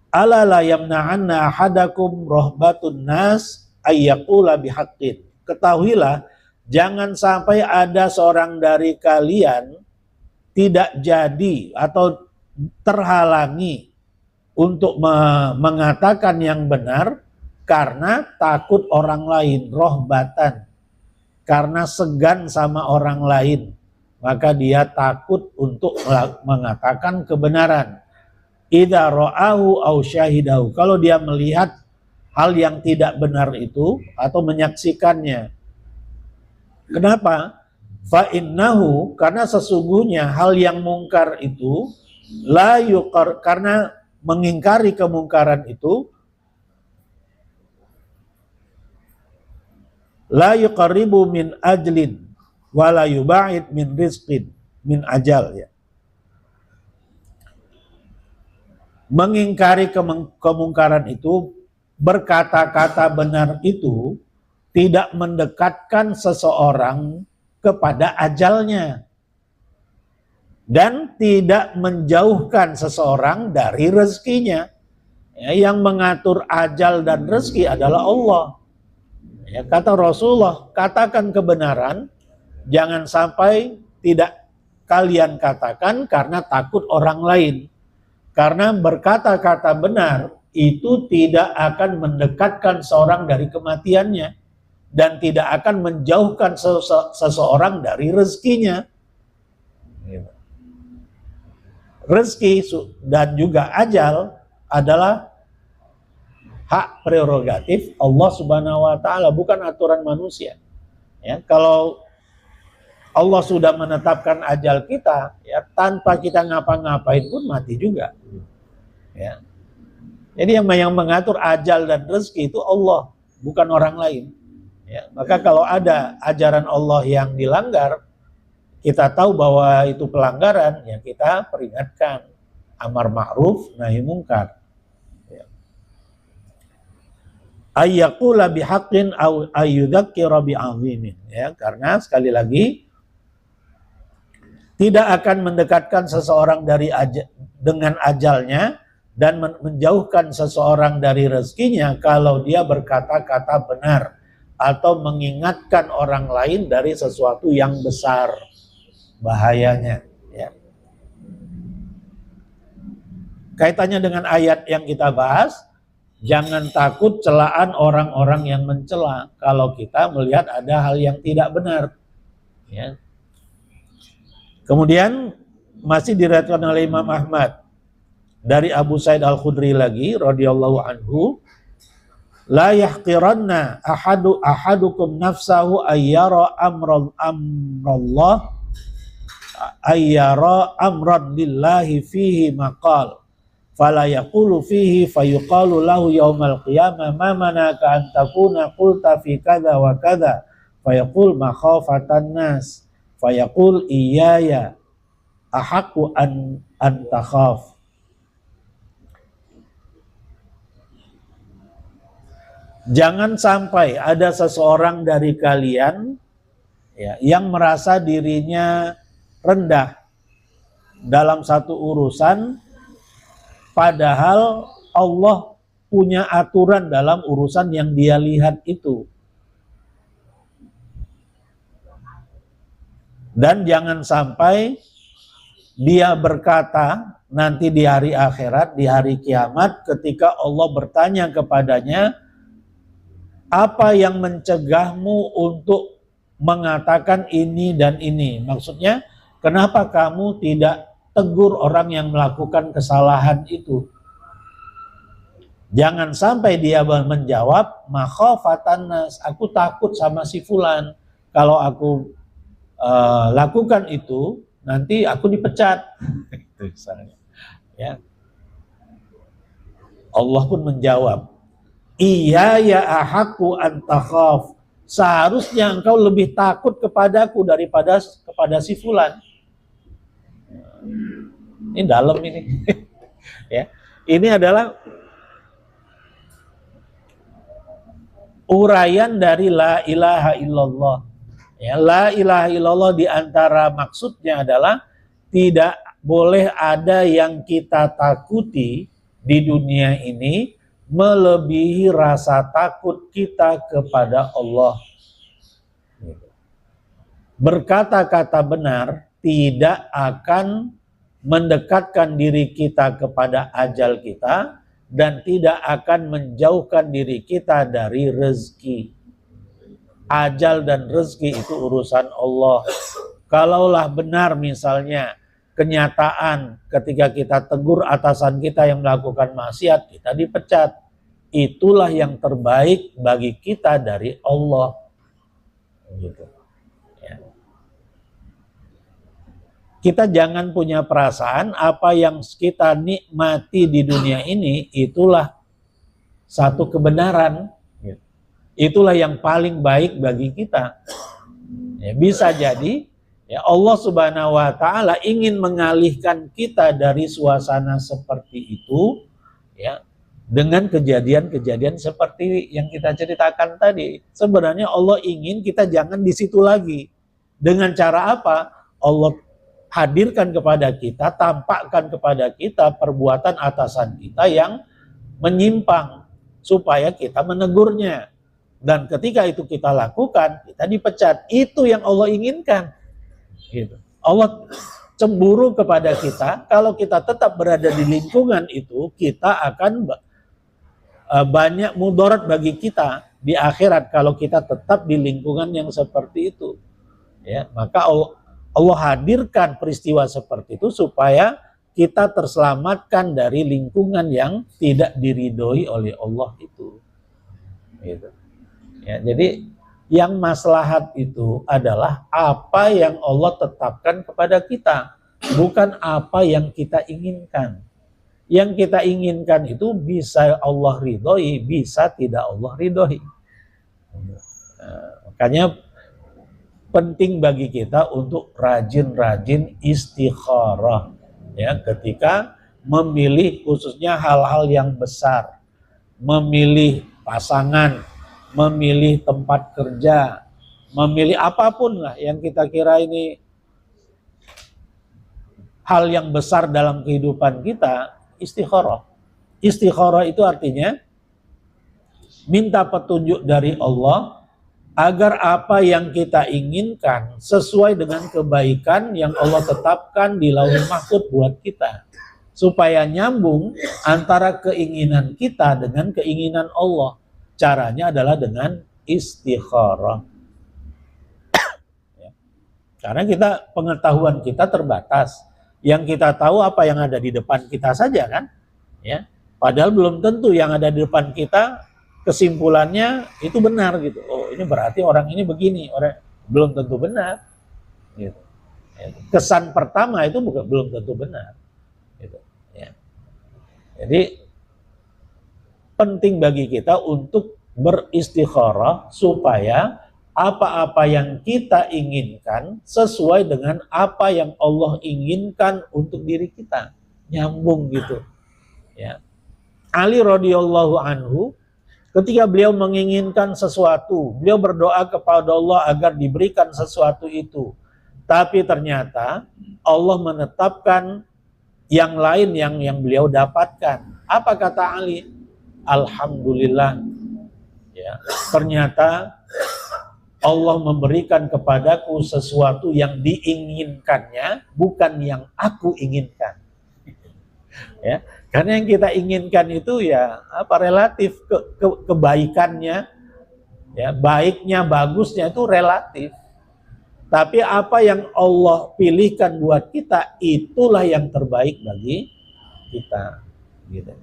S3: ala la yamna'anna ahadakum rohbatun nas ayyaqula bihaqqin. Ketahuilah, jangan sampai ada seorang dari kalian tidak jadi atau terhalangi untuk mengatakan yang benar karena takut orang lain, rohbatan. Karena segan sama orang lain, maka dia takut untuk mengatakan kebenaran. Idza ra'ahu aw syahidahu, kalau dia melihat hal yang tidak benar itu atau menyaksikannya. Kenapa? Fa innahu, karena sesungguhnya hal yang mungkar itu la yuqar, karena mengingkari kemungkaran itu la yuqarribu min ajlin wa la yuba'id min rizqin min ajal, ya. Mengingkari kemungkaran itu, berkata-kata benar itu tidak mendekatkan seseorang kepada ajalnya dan tidak menjauhkan seseorang dari rezekinya. Ya, yang mengatur ajal dan rezeki adalah Allah. Ya, kata Rasulullah, katakan kebenaran, jangan sampai tidak kalian katakan karena takut orang lain. Karena berkata-kata benar itu tidak akan mendekatkan seorang dari kematiannya dan tidak akan menjauhkan seseorang dari rezekinya. Rezeki dan juga ajal adalah hak prerogatif Allah Subhanahu wa taala, bukan aturan manusia. Ya, kalau Allah sudah menetapkan ajal kita, ya tanpa kita ngapa-ngapain pun mati juga. Ya. Jadi yang mengatur ajal dan rezeki itu Allah, bukan orang lain. Ya, maka kalau ada ajaran Allah yang dilanggar, kita tahu bahwa itu pelanggaran, ya kita peringatkan, amar ma'ruf nahi mungkar. Ya. Ayyaqula bihaqqin aw ayyudzakkira bi'azimin, ya, karena sekali lagi tidak akan mendekatkan seseorang dengan ajalnya dan menjauhkan seseorang dari rezekinya kalau dia berkata-kata benar atau mengingatkan orang lain dari sesuatu yang besar bahayanya. Ya. Kaitannya dengan ayat yang kita bahas, jangan takut celaan orang-orang yang mencela kalau kita melihat ada hal yang tidak benar. Ya. Kemudian masih diriwayatkan oleh Imam Ahmad dari Abu Sa'id Al-Khudri lagi radhiyallahu anhu, la yahqiranna ahadukum nafsahu ayyara amrallah ayyara amran lillahi fihi maqal fala yaqulu fihi fayuqalu lahu yaumal qiyamah ma manaka an takuna qulta fi kadza wa kadza fayaqul makhafatan nas fayaqul iyaya ahaqqu an takhaf. Jangan sampai ada seseorang dari kalian, ya, yang merasa dirinya rendah dalam satu urusan, padahal Allah punya aturan dalam urusan yang dia lihat itu. Dan jangan sampai dia berkata nanti di hari akhirat, di hari kiamat, ketika Allah bertanya kepadanya, apa yang mencegahmu untuk mengatakan ini dan ini? Maksudnya, kenapa kamu tidak tegur orang yang melakukan kesalahan itu? Jangan sampai dia menjawab, makhafatan nas, aku takut sama si fulan. Kalau aku lakukan itu, nanti aku dipecat. Itu misalnya. Ya. Allah pun menjawab, iya ya ahaku antakhaf. Seharusnya engkau lebih takut kepadaku daripada kepada si fulan. Ini dalam ini. Ya. Ini adalah uraian dari la ilaha illallah. Ya, la ilaha illallah di antara maksudnya adalah tidak boleh ada yang kita takuti di dunia ini melebihi rasa takut kita kepada Allah. Berkata-kata benar tidak akan mendekatkan diri kita kepada ajal kita dan tidak akan menjauhkan diri kita dari rezeki. Ajal dan rezeki itu urusan Allah. Kalaulah benar misalnya kenyataan ketika kita tegur atasan kita yang melakukan maksiat, kita dipecat. Itulah yang terbaik bagi kita dari Allah. Gitu. Ya. Kita jangan punya perasaan apa yang kita nikmati di dunia ini itulah satu kebenaran. Itulah yang paling baik bagi kita. Ya, bisa jadi ya Allah Subhanahu wa taala ingin mengalihkan kita dari suasana seperti itu ya dengan kejadian-kejadian seperti yang kita ceritakan tadi. Sebenarnya Allah ingin kita jangan di situ lagi. Dengan cara apa? Allah hadirkan kepada kita, tampakkan kepada kita perbuatan atasan kita yang menyimpang supaya kita menegurnya. Dan ketika itu kita lakukan, kita dipecat. Itu yang Allah inginkan. Gitu. Allah cemburu kepada kita. Kalau kita tetap berada di lingkungan itu, kita akan banyak mudarat bagi kita di akhirat kalau kita tetap di lingkungan yang seperti itu. Ya, maka Allah hadirkan peristiwa seperti itu supaya kita terselamatkan dari lingkungan yang tidak diridhoi oleh Allah itu. Gitu. Ya, jadi yang maslahat itu adalah apa yang Allah tetapkan kepada kita, bukan apa yang kita inginkan. Yang kita inginkan itu bisa Allah ridhoi, bisa tidak Allah ridhoi. Makanya penting bagi kita untuk rajin-rajin istikharah ya ketika memilih khususnya hal-hal yang besar, memilih pasangan, memilih tempat kerja, memilih apapun lah yang kita kira ini hal yang besar dalam kehidupan kita, istikharah. Istikharah itu artinya minta petunjuk dari Allah agar apa yang kita inginkan sesuai dengan kebaikan yang Allah tetapkan di Lauhul Mahfuz buat kita. Supaya nyambung antara keinginan kita dengan keinginan Allah. Caranya adalah dengan istikharah. Ya. Karena pengetahuan kita terbatas. Yang kita tahu apa yang ada di depan kita saja kan. Ya. Padahal belum tentu yang ada di depan kita kesimpulannya itu benar gitu. Oh ini berarti orang ini begini. Belum tentu benar. Gitu. Ya. Kesan pertama itu belum tentu benar. Gitu. Ya. Jadi penting bagi kita untuk beristikharah supaya apa-apa yang kita inginkan sesuai dengan apa yang Allah inginkan untuk diri kita. Nyambung gitu. Ya. Ali radhiyallahu anhu ketika beliau menginginkan sesuatu, beliau berdoa kepada Allah agar diberikan sesuatu itu. Tapi ternyata Allah menetapkan yang lain yang beliau dapatkan. Apa kata Ali? Alhamdulillah, ya, ternyata Allah memberikan kepadaku sesuatu yang diinginkannya, bukan yang aku inginkan. Ya, karena yang kita inginkan itu ya relatif kebaikannya, ya baiknya, bagusnya itu relatif. Tapi apa yang Allah pilihkan buat kita itulah yang terbaik bagi kita. Gitu.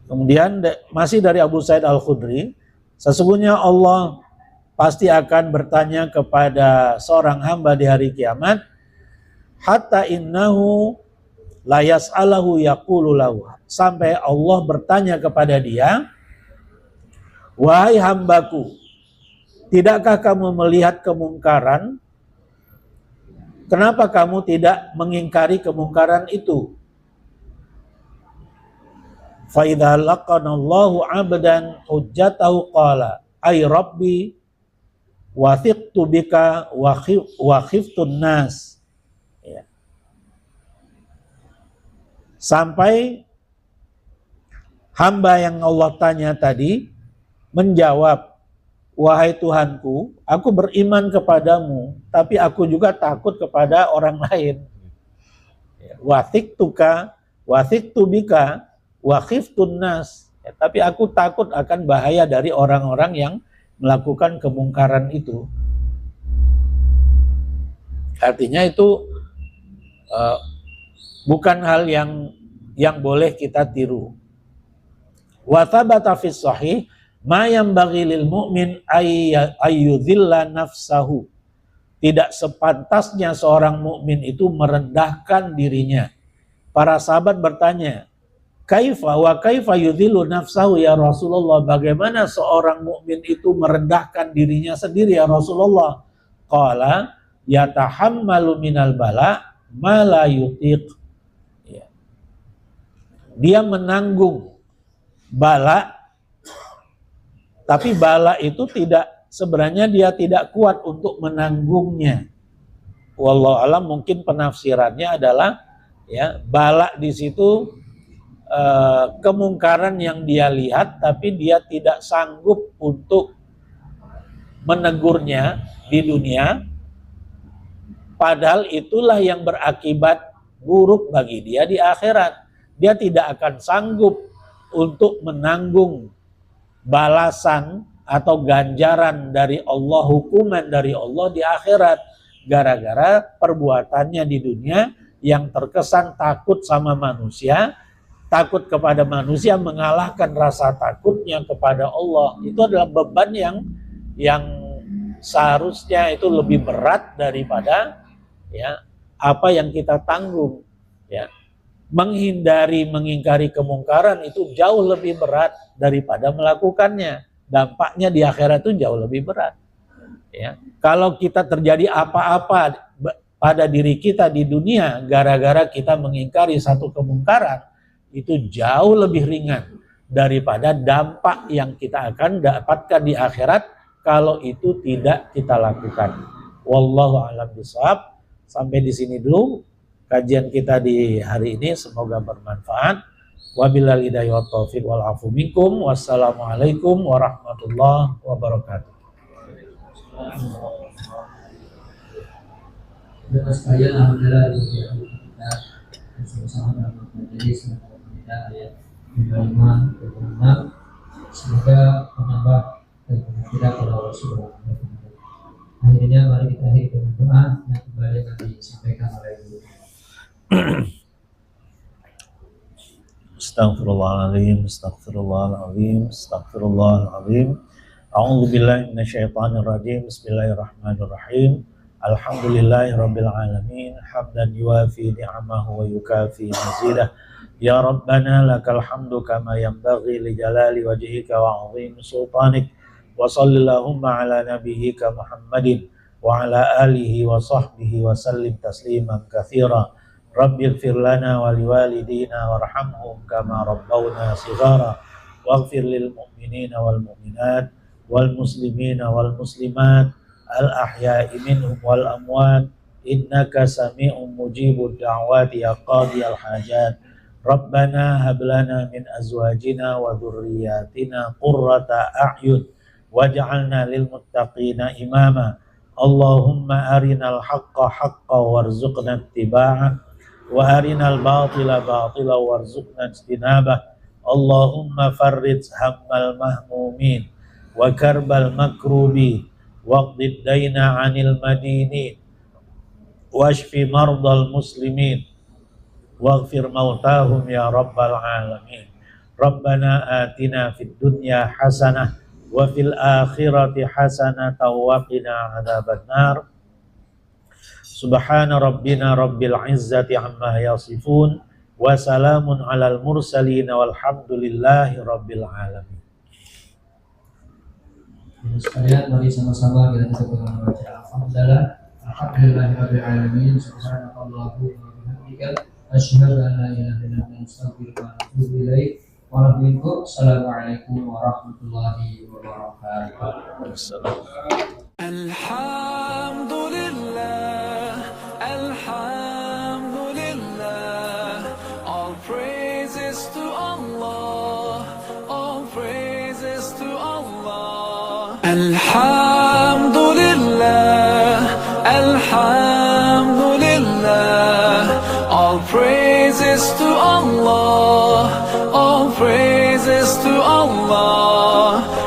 S3: Kemudian masih dari Abu Sa'id Al-Khudri, sesungguhnya Allah pasti akan bertanya kepada seorang hamba di hari kiamat, hatta innahu la yas'alahu yaqulu lahu, sampai Allah bertanya kepada dia, wahai hambaku, tidakkah kamu melihat kemungkaran? Kenapa kamu tidak mengingkari kemungkaran itu? Fa idza laqanallahu 'abdan hujjatahu qala ay rabbi wathiqtu bika wa khiftun nas. Ya. Sampai hamba yang Allah tanya tadi menjawab, wahai Tuhanku, aku beriman kepadamu, tapi aku juga takut kepada orang lain. Wathiqtu bika wa khiftun nas. Ya, tapi aku takut akan bahaya dari orang-orang yang melakukan kemungkaran itu. Artinya itu bukan hal yang boleh kita tiru. Wa thabata fis sahih ma yanbaghi lil mu'min ayyudhilla nafsahu. Tidak sepantasnya seorang mukmin itu merendahkan dirinya. Para sahabat bertanya, kaifa yudhillu nafsahu ya Rasulullah? Bagaimana seorang mukmin itu merendahkan dirinya sendiri ya Rasulullah? Qala yatahammalu minal bala ma la yutiq. Ya. Dia menanggung bala, tapi bala itu sebenarnya dia tidak kuat untuk menanggungnya. Wallahu alam, mungkin penafsirannya adalah ya, bala di situ kemungkaran yang dia lihat, tapi dia tidak sanggup untuk menegurnya di dunia, padahal itulah yang berakibat buruk bagi dia di akhirat. Dia tidak akan sanggup untuk menanggung balasan atau ganjaran dari Allah, hukuman dari Allah di akhirat, gara-gara perbuatannya di dunia yang terkesan takut sama manusia, takut kepada manusia mengalahkan rasa takutnya kepada Allah. Itu adalah beban yang seharusnya itu lebih berat daripada ya apa yang kita tanggung. Ya, mengingkari kemungkaran itu jauh lebih berat daripada melakukannya. Dampaknya di akhirat itu jauh lebih berat. Ya, kalau kita terjadi apa-apa pada diri kita di dunia gara-gara kita mengingkari satu kemungkaran, itu jauh lebih ringan daripada dampak yang kita akan dapatkan di akhirat kalau itu tidak kita lakukan. Wallahu a'lam bishawab. Sampai di sini dulu kajian kita di hari ini, semoga bermanfaat. Wabillahi hidayah wa taufiq wal afu minkum. Wassalamualaikum warahmatullahi wabarakatuh.
S2: Bapak sekalian, alhamdulillah kita bersama-sama dalam majelis kita ayat 25 ke 26. Semoga menambah keimanan kita kepada Allah Subhanahu wa taala. Akhirnya mari kita akhiri dengan doa yang kembali nanti disampaikan oleh Ibu.
S3: Astaghfirullahaladzim, astaghfirullahaladzim, astaghfirullahaladzim. A'udzu billahi minasyaitonir rajim. Bismillahirrahmanirrahim. Alhamdulillahirabbil alamin. Hamdan yuwafi ni'amahu wa yukafi mazidah. Ya Rabbana lakal hamdu kama yanbaghi li jalali wajhika wa 'azimi sultanik. Wa sallallahu ala nabiyyika Muhammadin wa ala alihi wa sahbihi wa sallim tasliman katsira. Rabbighfir lana wa liwalidina warhamhum kama rabbawna shighara. Waghfir lil mu'minina wal mu'minat wal muslimina wal muslimat al ahya'i minhum wal amwat innaka sami'un mujibud da'wati ya qadiyal hajat. Rabbana hab lana min azwajina wa dhurriyyatina qurrata a'yun waj'alna lil muttaqina imama. Allahumma arinal haqqa haqqan warzuqna ittiba'ah wa arinal batila batila warzuqna ijtinabah. Allahumma farrij hammal mahmumin wa karbal makrubi waqdid daina 'anil madinin washfi mardal muslimin waghfir mautahum ya rabbal alamin. Rabbana atina fid dunya hasanah wa fil akhirati hasanah wa qina adzabannar. Subhana rabbina rabbil izzati amma yasifun wa salamun alal mursalin walhamdulillahi rabbil alamin.
S2: Sekalian, mari sama-sama kita tutup dengan membaca alhamdulillahirabbil alamin. Subhanakallahumma wa bihamdika asyhadu an la ilaha illa anta astaghfiruka wa atubu ilaik. Assalamualaikum warahmatullahi wabarakatuh.
S4: Alhamdulillah, Alhamdulillah, all praises to Allah, all praises to Allah. Alhamdulillah, Alhamdulillah, all praises to Allah, all praises to Allah.